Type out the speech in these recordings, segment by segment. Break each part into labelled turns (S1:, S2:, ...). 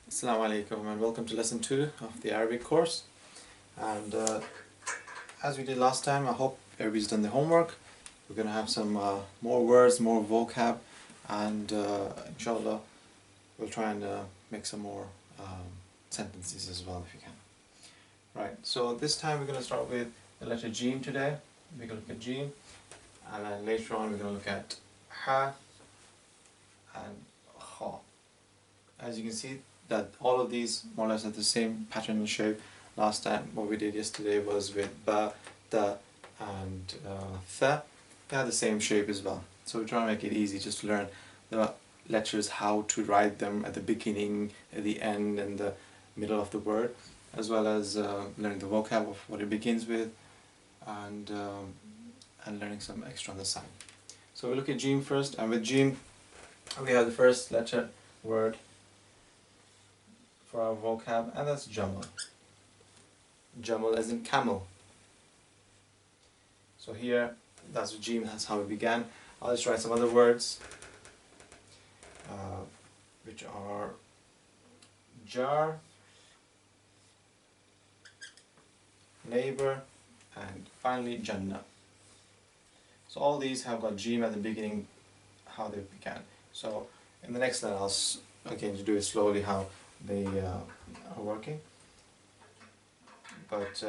S1: Assalamu alaikum and welcome to lesson 2 of the Arabic course. And as we did last time, I hope everybody's done the homework. We're going to have some more words, more vocab, and inshallah we'll try and make some more sentences as well if you can. Right, so this time we're going to start with the letter Jim today. We're going to look at Jim, and then later on we're going to look at Ha and Kha. As you can see, that all of these more or less have the same pattern and shape. Last time, what we did yesterday was with Ba, Da, and Tha. They have the same shape as well. So we're trying to make it easy just to learn the letters, how to write them at the beginning, at the end, and the middle of the word, as well as learning the vocab of what it begins with, and learning some extra on the side. So we look at Jim first, and with Jim, we have the first letter word for our vocab, and that's Jamal. Jamal as in camel. So here, that's Jim, that's how it began. I'll just write some other words, which are jar, neighbor, and finally Jannah. So all these have got Jim at the beginning, how they began. So in the next line, I'll again do it slowly how they are working. But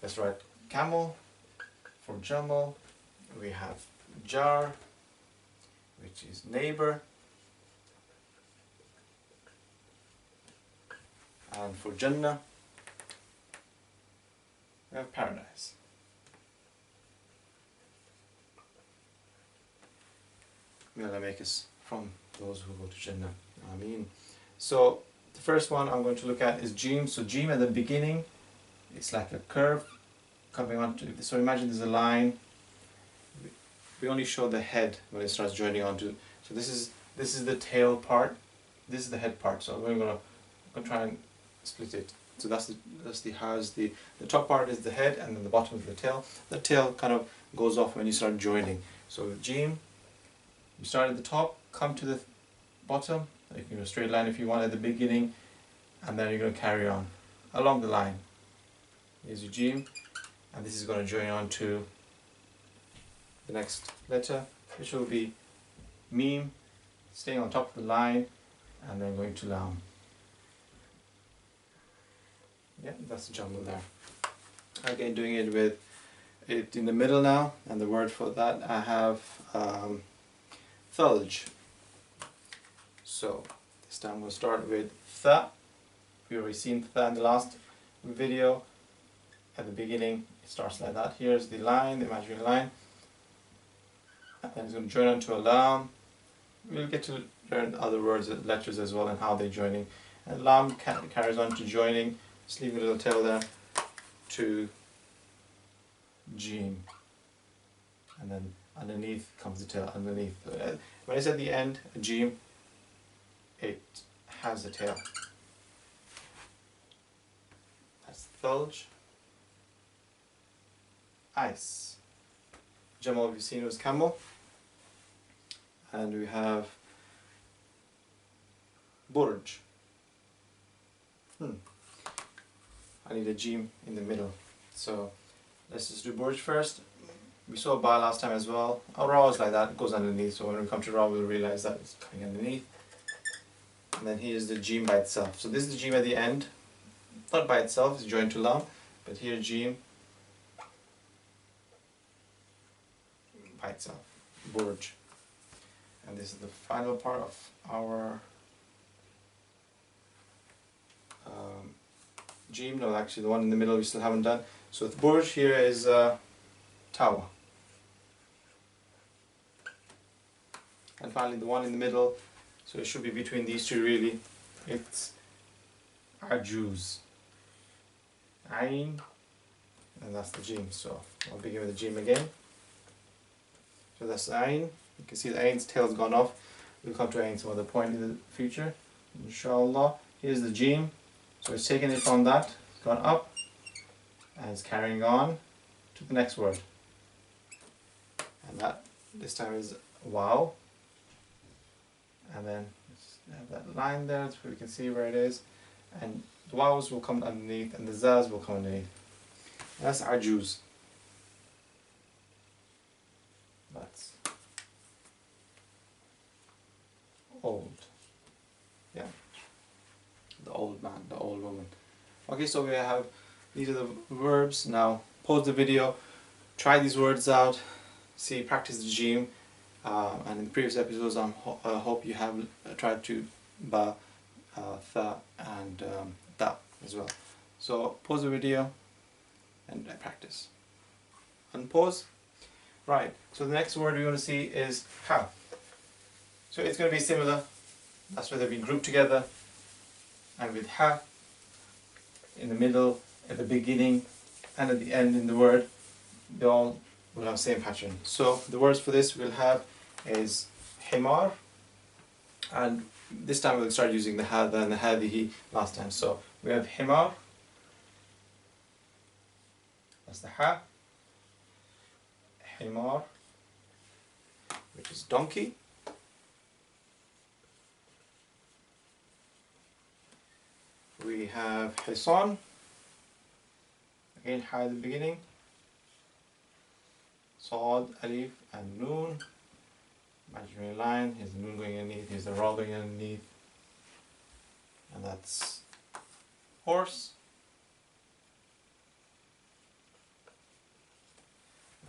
S1: let's write camel. For Jamal, we have jar, which is neighbor, and for Jannah, we have paradise. May Allah make us from those who go to Jannah. Ameen. So the first one I'm going to look at is Jim. So Jim at the beginning, it's like a curve coming onto. So imagine there's a line. We only show the head when it starts joining onto. So this is the tail part. This is the head part. So we're gonna try and split it. So that's the top part is the head, and then the bottom is the tail. The tail kind of goes off when you start joining. So with Jim, you start at the top, come to the bottom. You can do a straight line if you want at the beginning, and then you're going to carry on along the line. Here's your Jim, and this is going to join on to the next letter, which will be Mim, staying on top of the line, and then going to Lam. Yeah, that's the jumble there. Again, doing it with it in the middle now, and the word for that I have Thulj. So this time we'll start with Tha. We've already seen Tha in the last video. At the beginning it starts like that. Here's the line, the imaginary line, and then it's going to join onto a Lam. We'll get to learn other words, letters as well, and how they're joining. And Lam carries on to joining, just leaving a little tail there, to Jim, and then underneath comes the tail, underneath. When it's at the end, Jim, it has a tail. That's Thulj. Ice. Jamal, we've seen, was camel. And we have Burj. I need a Jim in the middle. So let's just do Burj first. We saw Ba last time as well. Ra is like that, it goes underneath. So when we come to Ra, we'll realize that it's coming underneath. And then here's the Jim by itself. So this is the Jim at the end. Not by itself, it's joined to Lam. But here Jim by itself. Burj. And this is the final part of our Jim. No, actually the one in the middle we still haven't done. So the Burj here is tower. And finally the one in the middle, so it should be between these two really, it's Ajuz. Ain, and that's the Jim. So I'll begin with the Jim again. So that's Ain. You can see the Ain's tail's gone off. We'll come to Ain some other point in the future, inshallah. Here's the Jim. So it's taken it from that, it's gone up, and it's carrying on to the next word. And that this time is Wow. And then have that line there so we can see where it is, and the waws will come underneath and the zaz will come underneath. That's ajuz. That's old. Yeah. The old man, the old woman. Okay, so we have, these are the verbs. Now pause the video, try these words out, see, practice the jim. And in the previous episodes I hope you have tried to ba, tha and da as well. So pause the video and practice. Unpause. Right, so the next word we're going to see is ha. So it's going to be similar. That's where they've been grouped together. And with ha in the middle, at the beginning and at the end in the word, they all will have the same pattern. So the words for this we'll have is himar, and this time we'll start using the hadha and the hadihi last time. So we have himar, that's the ha, himar, which is donkey, we have hisan, again ha at the beginning, Saad, Alif and Noon, imaginary line, here's the Noon going underneath, here's the Ra going underneath, and that's horse.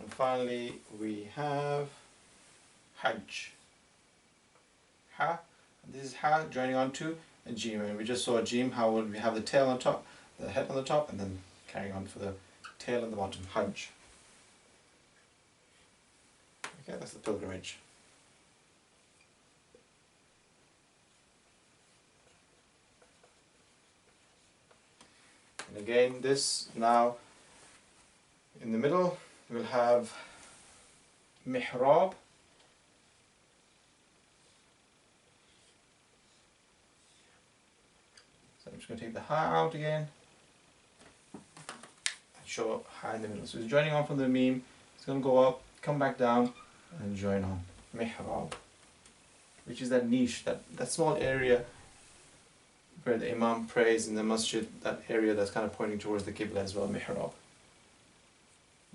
S1: And finally we have Hajj. Ha, this is Ha joining on to a Jim, and we just saw a Jim, how would we have the tail on top, the head on the top, and then carrying on for the tail on the bottom, Hajj. Okay, that's the pilgrimage. And again, this now in the middle we'll have mihrab. So I'm just going to take the ha out again and show ha in the middle. So it's joining on from the meme, it's going to go up, come back down and join on. Mihrab, which is that niche, that small area where the Imam prays in the masjid, that area that's kind of pointing towards the Qibla as well, mihrab.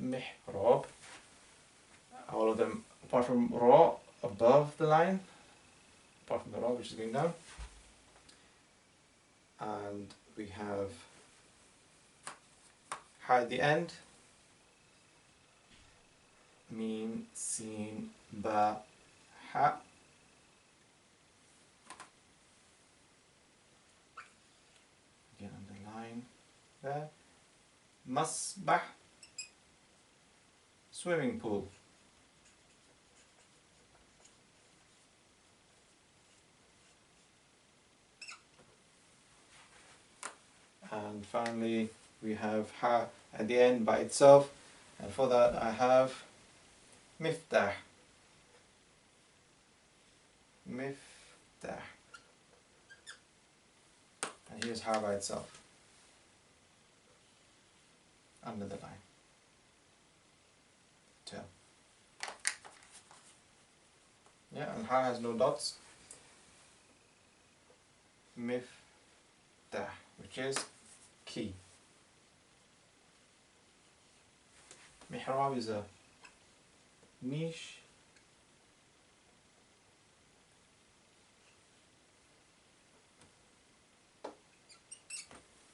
S1: Mihrab. All of them, apart from Ra, above the line, apart from the Ra which is going down. And we have Ha at the end. Mim, Sin, Ba, Ha. Again underline there. Masbah, swimming pool. And finally we have Ha at the end by itself, and for that I have Miftah. Miftah. And here's Ha by itself, under the line. Tail. Yeah, and Ha has no dots. Miftah, which is key. Mihrab is a niche.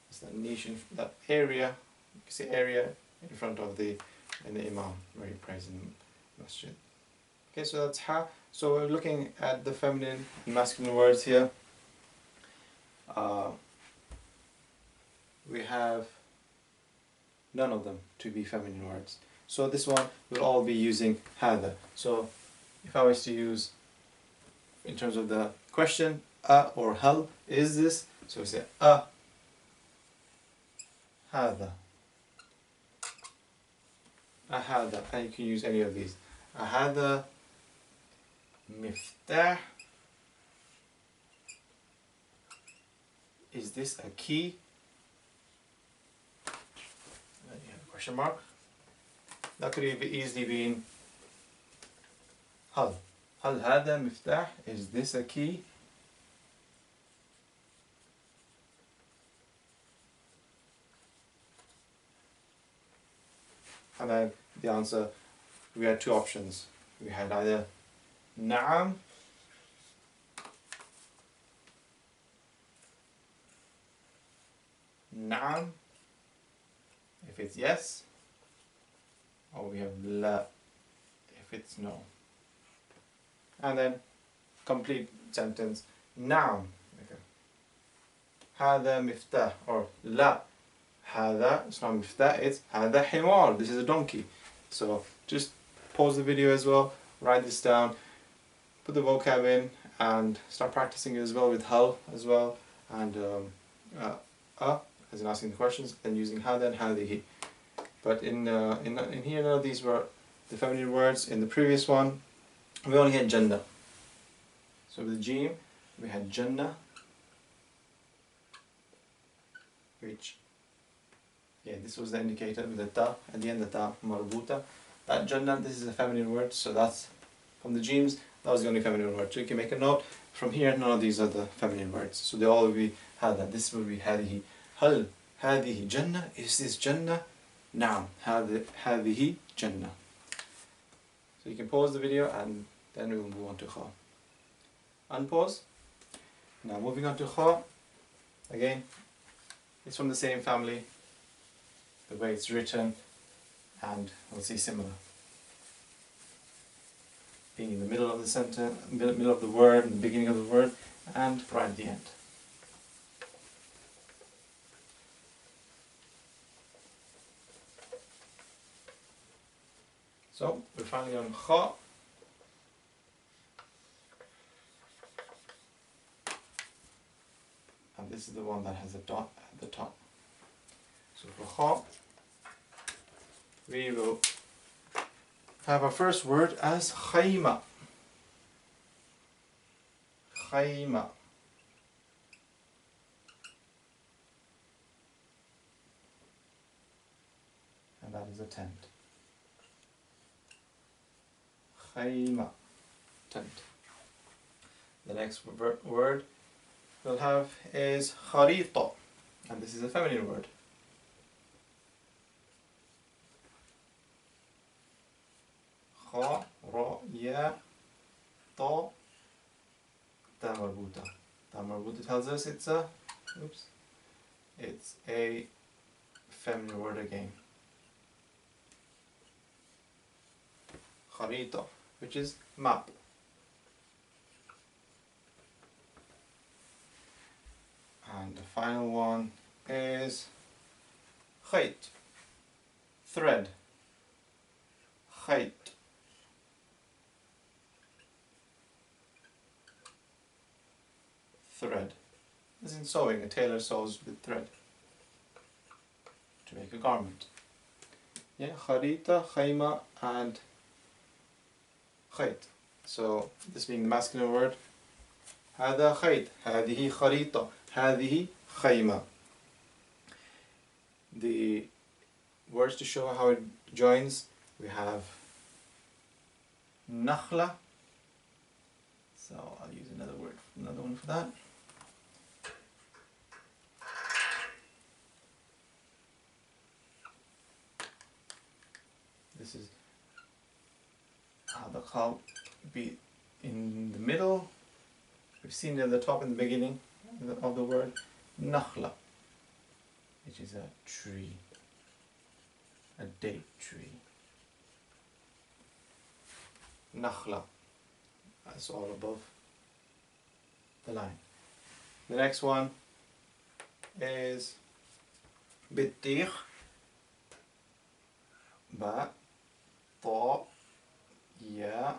S1: It's that niche, in that area, you can see area in front of the Imam where he prays in the masjid. Okay, so that's Ha. So we're looking at the feminine and masculine words here. We have none of them to be feminine words. So this one will all be using hada. So if I was to use, in terms of the question, or hal, is this? So we say hada. Hada, and you can use any of these. Hada miftah. Is this a key? And you have a question mark. That could easily be hal. Hal hada miftah. Is this a key? And then the answer, we had two options. We had either na'am, na'am, if it's yes, or we have la, if it's no. And then complete sentence, na'am. هذا مفتاح, or لا, هذا, it's not مفتاح, it's هذا حمار, this is a donkey. So just pause the video as well, write this down, put the vocab in, and start practicing it as well with hal as well, and as in asking the questions, and using هذا and هذه. But in here, none of these were the feminine words. In the previous one, we only had Jannah. So with the Jim, we had Jannah, which, yeah, this was the indicator with the ta at the end, the ta marbuta. That Jannah, this is a feminine word, so that's from the Jims, that was the only feminine word. So you can make a note, from here none of these are the feminine words. So they all will be hada, this will be hadihi. Hal hadihi Jannah, is this Jannah? Naam, hadihi Jannah. So you can pause the video and then we will move on to Kha. Unpause. Now moving on to Kha, again, it's from the same family, the way it's written, and we'll see similar. Being in the middle of the sentence, middle of the word, the beginning of the word, and right at the end. So we're finally on Kha. And this is the one that has a dot at the top. So for Kha, we will have our first word as khayma. Khayma. And that is a tent. Khayma. Tent. The next word we'll have is kharita. And this is a feminine word. Kha, ra, ya, ta, ta marbuta. Ta marbuta tells us it's a feminine word again. Kharita, which is map. And the final one is khayt, thread. Khayt. Thread. As in sewing, a tailor sews with thread to make a garment. Yeah, kharita, khayma, and khayt. So this being the masculine word, هذا خيط, هذه خريطة, هذه خيمة. The words to show how it joins, we have nakhla. So I'll use another one for that. This is how the kha be in the middle. We've seen it at the top in the beginning of the word nakhla, which is a tree, a date tree. Nakhla, that's all above the line. The next one is bittikh, ba, ta, ya,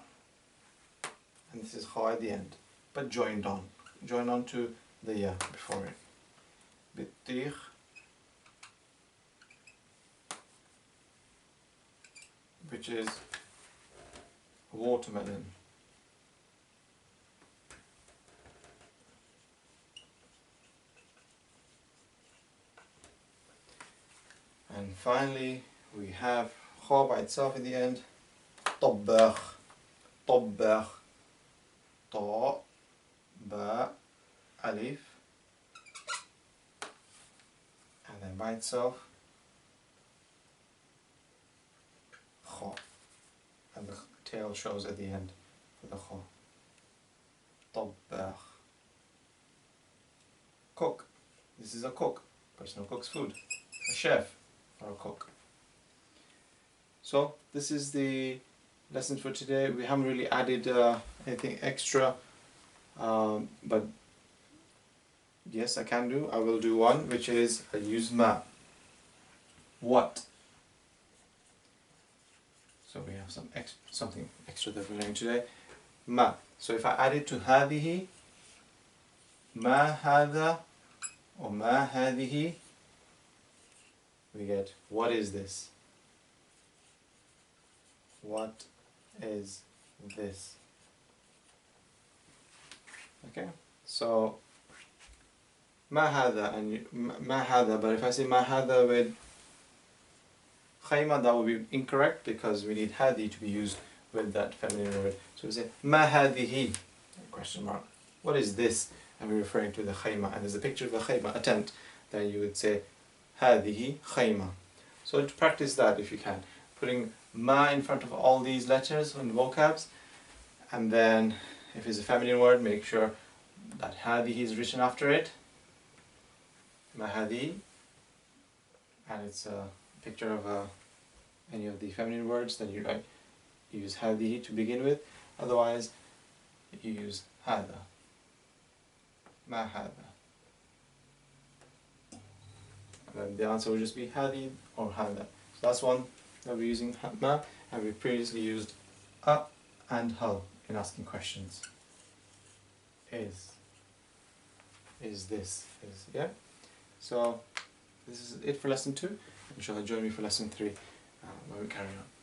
S1: and this is kha at the end, but joined on to the ya before it. Bittikh, which is watermelon. And finally, we have kha by itself at the end. طباخ, طباخ, ta, ba, alif, and then by itself tail shows at the end for the kha. طباخ. Cook. This is a cook. Person who cooks food. A chef or a cook. So this is the lesson for today. We haven't really added anything extra, but yes, I can do. I will do one, which is I use ma. What? So we have something extra that we're learning today. Ma. So if I add it to هذه, ما هذا or ما هذه, we get what is this? What is this? Okay, so ما هذا and ما هذا, but if I say ما هذا with خيمة, that would be incorrect because we need هذه to be used with that feminine word. So we say ما هذه? Question mark. What is this? And we're referring to the خيمة, and there's a picture of the خيمة, a tent. Then you would say هذه خيمة. So to practice that if you can, putting ma in front of all these letters and vocabs, and then if it's a feminine word, make sure that هذه is written after it. ما هذه, and it's a picture of any of the feminine words, then you like use هذه to begin with. Otherwise, you use هذا. ما هذا. And then the answer will just be هذه or هذا. So that's one that we're using ma, and we previously used a and hal in asking questions. Is this, yeah? So this is it for lesson 2. Inshallah join me for lesson 3 when we carry on.